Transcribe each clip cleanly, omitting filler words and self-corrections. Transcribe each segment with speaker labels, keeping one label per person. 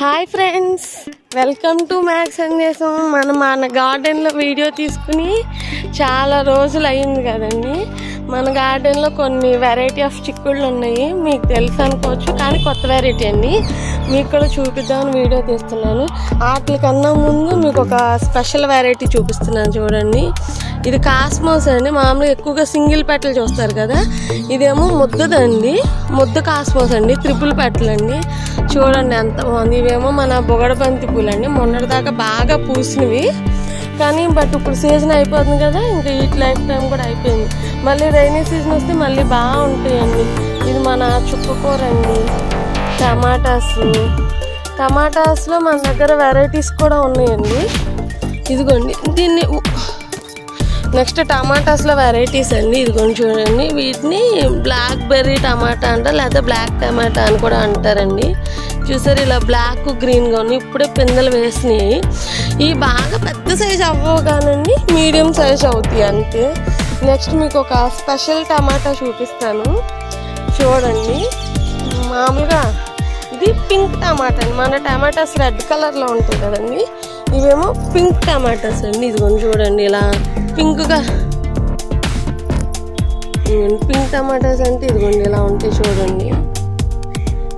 Speaker 1: Hi friends, welcome to max సందేశం. మన గార్డెన్లో వీడియో తీసుకుని చాలా రోజులు అయింది కదండి. మన గార్డెన్లో కొన్ని వెరైటీ ఆఫ్ చిక్కుళ్ళు ఉన్నాయి, మీకు తెలుసు అనుకోవచ్చు, కానీ కొత్త వెరైటీ అండి. మీకు కూడా చూపిద్దామని వీడియో తీస్తున్నాను. వాటికన్నా ముందు మీకు ఒక స్పెషల్ వెరైటీ చూపిస్తున్నాను చూడండి. ఇది కాస్మోస్ అండి. మామూలుగా ఎక్కువగా సింగిల్ పెటలు చూస్తారు కదా, ఇదేమో ముద్దదండి, ముద్ద కాస్మోస్ అండి, ట్రిపుల్ పెటలండి. చూడండి ఎంత బాగుంది. ఇవేమో మన బొగడబంతి పూలండి, మొన్నటిదాకా బాగా పూసినవి, కానీ బట్ ఇప్పుడు సీజన్ అయిపోతుంది కదా, ఇంకా ఈ లైఫ్ టైం కూడా అయిపోయింది. మళ్ళీ రైనీ సీజన్ వస్తే మళ్ళీ బాగుంటాయండి. ఇది మన చుక్కకూర అండి. టమాటాస్లో మన దగ్గర వెరైటీస్ కూడా ఉన్నాయండి. ఇదిగోండి దీన్ని. నెక్స్ట్ టమాటాస్లో వెరైటీస్ అండి. ఇదిగోండి చూడండి, వీటిని బ్లాక్ బెర్రీ టమాటా అంటారు, లేదా బ్లాక్ టమాటా అని కూడా అంటారండి. చూసారు, ఇలా బ్లాక్ గ్రీన్గా ఉన్నాయి, ఇప్పుడే పిందెలు వేసినాయి. ఇవి బాగా పెద్ద సైజు అవ్వవు కానండి, మీడియం సైజు అవుతాయి అంతే. నెక్స్ట్ మీకు ఒక స్పెషల్ టమాటా చూపిస్తాను చూడండి. మామూలుగా ఇది పింక్ టమాటా అండి. మన టమాటాస్ రెడ్ కలర్లో ఉంటుంది కదండి, ఇవేమో పింక్ టమాటాస్ అండి. ఇదిగోండి చూడండి, ఇలా పింక్గా పింక్ టమాటాస్ అంటే ఇదిగోండి ఇలా ఉంటాయి చూడండి.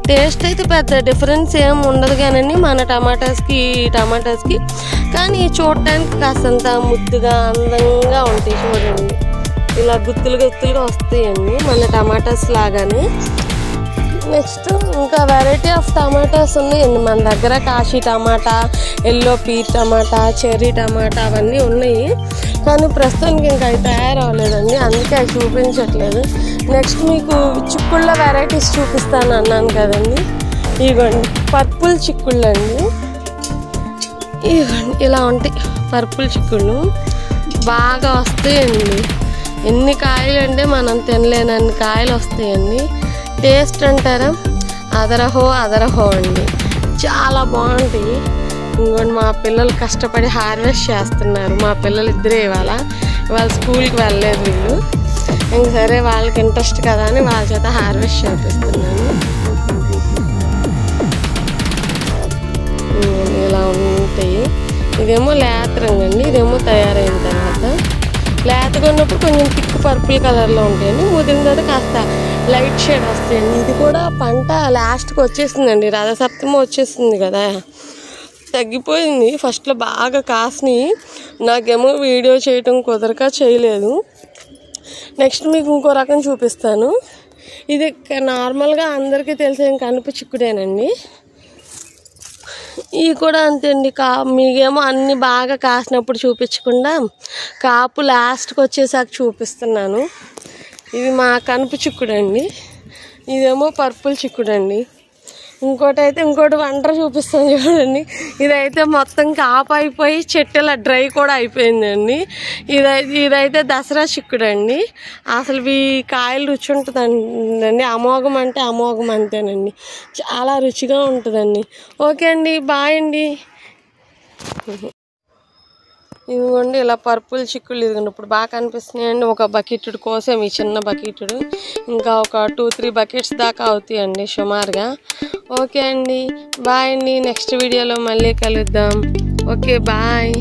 Speaker 1: టేస్ట్ అయితే పెద్ద డిఫరెన్స్ ఏం ఉండదు కానండి మన టమాటాస్కి కానీ చూడటానికి కాస్తంత ముద్దుగా అందంగా ఉంటాయి చూడండి. ఇలా గుత్తులుగా వస్తాయండి మన టమాటాస్ లాగానే. నెక్స్ట్ ఇంకా వెరైటీ ఆఫ్ టమాటాస్ ఉన్నాయండి మన దగ్గర. కాశీ టమాటా, ఎల్లో పీర్ టమాటా, చెర్రీ టమాటా అవన్నీ ఉన్నాయి, కానీ ప్రస్తుతానికి ఇంకా అవి తయారవ్వలేదండి, అందుకే అవి చూపించట్లేదు. నెక్స్ట్ మీకు చిక్కుళ్ళ వెరైటీస్ చూపిస్తాను అన్నాను కదండి. ఇవ్వండి పర్పుల్ చిక్కుళ్ళు అండి. ఇవ్వండి ఇలా ఉంటాయి పర్పుల్ చిక్కుళ్ళు, బాగా వస్తాయండి. ఎన్ని కాయలు అంటే మనం తినలేనన్ని కాయలు వస్తాయండి. టేస్ట్ అంటారా, అదరహో అండి, చాలా బాగుంటాయి. ఇంకోండి మా పిల్లలు కష్టపడి హార్వెస్ట్ చేస్తున్నారు. మా పిల్లలు ఇద్దరే ఇవాళ స్కూల్కి వెళ్ళలేదు వీళ్ళు. ఇంక సరే వాళ్ళకి ఇంట్రెస్ట్ కదా అని వాళ్ళ చేత హార్వెస్ట్ చేపిస్తున్నాను. ఇలా ఉంటాయి. ఇదేమో లేత రంగు అండి, ఇదేమో తయారైన తర్వాత. లేతగా ఉన్నప్పుడు కొంచెం థిక్ పర్పుల్ కలర్లో ఉంటాయండి, ముదిరిన తర్వాత కాస్త లైట్ షేడ్ వస్తాయండి. ఇది కూడా పంట లాస్ట్కి వచ్చేసిందండి, రథసప్తమి వచ్చేసింది కదా, తగ్గిపోయింది. ఫస్ట్లో బాగా కాసినాయి, నాకేమో వీడియో చేయటం కుదరక చేయలేదు. నెక్స్ట్ మీకు ఇంకో రకం చూపిస్తాను. ఇది నార్మల్గా అందరికీ తెలిసే కనుపు చిక్కుడేనండి. ఇవి కూడా అంతే అండి. మీకేమో అన్నీ బాగా కాసినప్పుడు చూపించకుండా కాపు లాస్ట్కి వచ్చేసాక చూపిస్తున్నాను. ఇది మా కనుపు చిక్కుడండి, ఇదేమో పర్పుల్ చిక్కుడండి. ఇంకోటి వండర చూపిస్తాను చూడండి. ఇదైతే మొత్తం కాపు అయిపోయి చెట్టు ఇలా డ్రై కూడా అయిపోయిందండి. ఇదైతే దసరా చిక్కుడండి. అసలు ఈ కాయలు రుచి ఉంటుందండి, అమోఘం అంటే అమోఘం అంతేనండి, చాలా రుచిగా ఉంటుందండి. ఓకే అండి, బాయ్ అండి. ఇదిగోండి ఇలా పర్పుల్ చిక్కుళ్ళు, ఇదిగోండి ఇప్పుడు బాగా కనిపిస్తున్నాయండి. ఒక బకెట్ కోసం, ఈ చిన్న బకెట్ ఇంకా ఒక 2-3 బకెట్స్ దాకా అవుతాయండి సుమారుగా. ఓకే అండి, బాయ్ అండి. నెక్స్ట్ వీడియోలో మళ్ళీ కలుద్దాం. Okay bye.